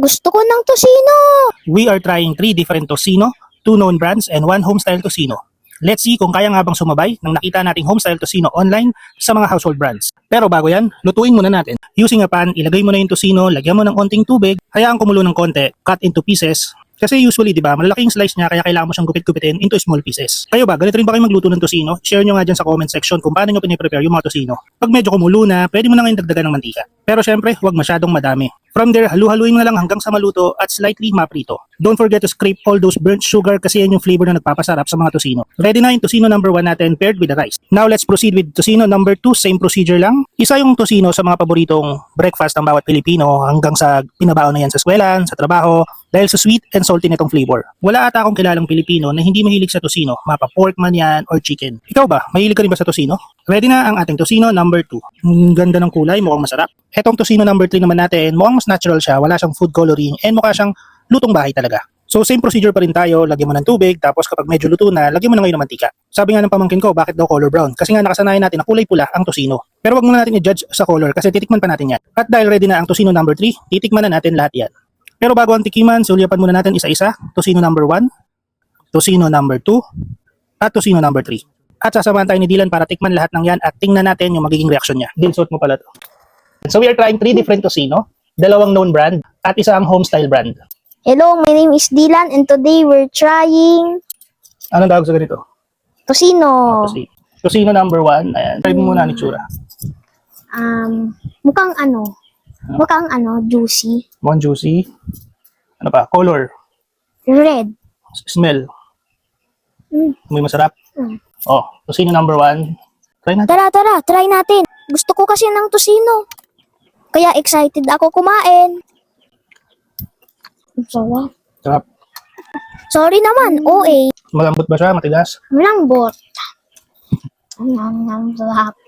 Gusto ko ng tosino. We are trying 3 different tocino, 2 known brands, and 1 homestyle tocino. Let's see kung kaya nga bang sumabay ng nakita nating homestyle tocino online sa mga household brands. Pero bago yan, lutuin muna natin. Using a pan, ilagay mo na yung tocino, lagyan mo ng konting tubig, hayaan kumulo ng konti, cut into pieces. Kasi usually, di ba, malalaking slice niya kaya kailangan mo siyang gupit-gupitin into small pieces. Kayo ba, ganito rin ba kayo magluto ng tocino? Share nyo nga dyan sa comment section kung paano nyo piniprepare yung mga tocino. Pag medyo kumulo na, pwede mo na ngayon dagdagan ng mantika. Pero syempre, huwag masyadong madami. From there, halu-haluin mo na lang hanggang sa maluto at slightly maprito. Don't forget to scrape all those burnt sugar kasi yan yung flavor na nagpapasarap sa mga tocino. Ready na yung tocino number 1 natin paired with the rice. Now let's proceed with tocino number 2, same procedure lang. Isa yung tocino sa mga paboritong breakfast ng bawat Pilipino hanggang sa pinabaon na yan sa eskwelahan, sa trabaho, dahil sa sweet and salty nitong flavor. Wala ata akong kilalang Pilipino na hindi mahilig sa tocino, mapa pork man yan or chicken. Ikaw ba, mahilig ka rin ba sa tocino? Ready na ang ating tocino number 2. Ang ganda ng kulay, mukhang masarap. Etong tocino number 3 naman natin, mukhang mas natural siya, wala siyang food coloring and mukha siyang lutong bahay talaga. So same procedure pa rin tayo, lagyan mo ng tubig, tapos kapag medyo luto na, lagyan mo na ngayon ng mantika. Sabi nga ng pamangkin ko, bakit daw color brown? Kasi nga nakasanayan natin na kulay pula ang tocino. Pero wag muna natin i-judge sa color kasi titikman pa natin yan. At dahil ready na ang tocino number 3, titikman na natin lahat yan. Pero bago ang tikiman, sulyapan muna natin isa-isa, tocino number 1, tocino number 2, at tocino number 3. At sasamahan tayo ni Dylan para tikman lahat ng yan at tingnan natin yung magiging reaksyon niya. Dilsot mo pala to. So we are trying 3 different tocino, 2 known brand, at isa ang homestyle brand. Hello, my name is Dylan and today we're trying Anong tawag sa ganito? tosino. Tocino number 1, ayan. Try mo muna ni Tsura. Mukhang juicy. Mukhang juicy. Ano pa? Color. Red. Smell. May masarap. Mm. Oh, tocino number 1. Try natin. Tara, try natin. Gusto ko kasi ng tosino. Kaya excited ako kumain. Sarap. Sarap. Sorry naman, OA. Malambot ba siya? Matigas? Malambot. Ang sarap.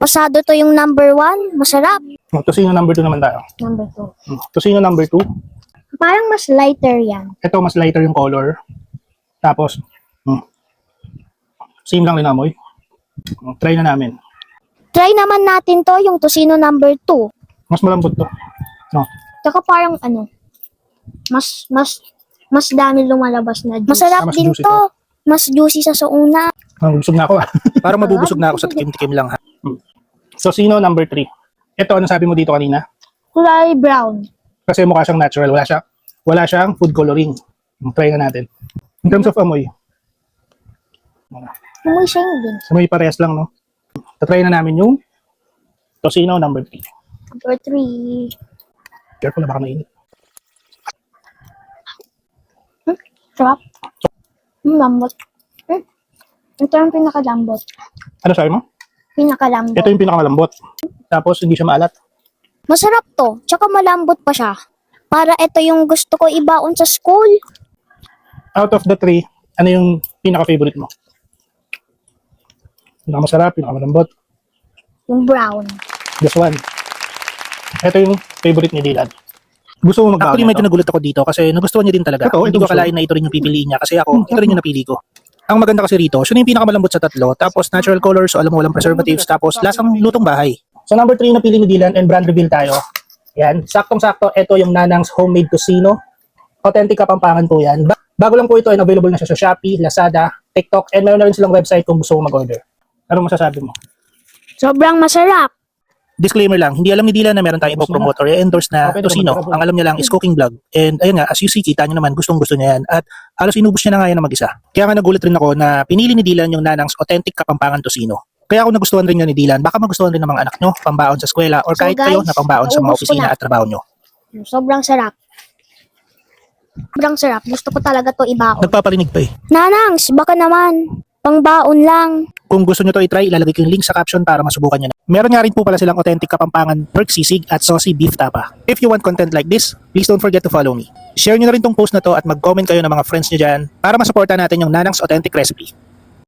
Pasado to yung number 1. Masarap. Oh, tocino number 2 naman tayo. Number 2. Tocino number 2. Parang mas lighter yan. Ito, mas lighter yung color. Tapos, same lang din amoy. Try na namin. Try naman natin to, yung tosino number 2. Mas malambot to. No. Tsaka parang mas dami lumalabas na juice. Masarap Mas din juicy to. Mas juicy sa suuna. Busog na ako. Parang mabubusog na ako sa tikim-tikim lang. Tocino number 3. Ito, ano sabi mo dito kanina? Kulay brown. Kasi mukha siyang natural. Wala siyang food coloring. Try na natin. In terms of amoy. Amoy siya yun din. Amoy parehas lang, no? Tatry na namin yung tocino number 3. Number 3. Careful na baka mainit. Sarap. Lambot. Ito yung pinakalambot. Ano sabi mo? Pinakalambot. Ito yung pinakamalambot. Tapos hindi siya maalat. Masarap to. Tsaka malambot pa siya. Para ito yung gusto ko ibaon sa school. Out of the 3, ano yung pinaka-favorite mo? Pinakamasarap, pinakamalambot. Yung brown. Just one. Ito yung favorite ni Dylan. Gusto mo magbago? Actually, medyo nagulat ako dito kasi nagustuhan niya din talaga. Hindi ko akalain na ito rin yung pipiliin niya kasi ako, ito rin yung napili ko. Ang maganda kasi rito, siya yung pinakamalambot sa tatlo, tapos natural color, so alam mo walang preservatives, tapos lasang lutong bahay. So number 3 na pili ni Dylan and brand reveal tayo. Yan, saktong-sakto, ito yung Nanang's Homemade Tocino. Authentic Kapampangan po yan. Bago lang po ito, and available na siya sa Shopee, Lazada, TikTok, and meron na rin silang website kung gusto mo mag-order. Ano masasabi mo? Sobrang masarap. Disclaimer lang, hindi alam ni Dylan na meron tayong ipopromote or i-endorse na tocino. Ang alam niya lang is cooking vlog. And ayun nga, as you see, kita niyo naman, gustong-gusto niya yan. At halos inubos niya na nga yan na mag-isa. Kaya nga nagulat rin ako na pinili ni Dylan yung Nanang's Authentic Kapampangan Tocino. Kaya ako nagustuhan rin niya ni Dylan, baka magustuhan rin ng mga anak nyo, pambaon sa eskwela, or kahit guys, kayo na pambaon sa mga naubos ko opisina na. at trabaho nyo. Sobrang sarap. Sobrang sarap. Gusto ko talaga to ibaon. Nagpaparinig pa eh. Nanangs, baka naman. Pangbaon lang. Kung gusto nyo to i-try, ilalagay ko yung link sa caption para masubukan nyo na. Meron nga rin po pala silang authentic Kapampangan pork sisig at saucy beef tapa. If you want content like this, please don't forget to follow me. Share nyo na rin tong post na to at mag-comment kayo ng mga friends nyo dyan para masuporta natin yung Nanang's Authentic Recipe.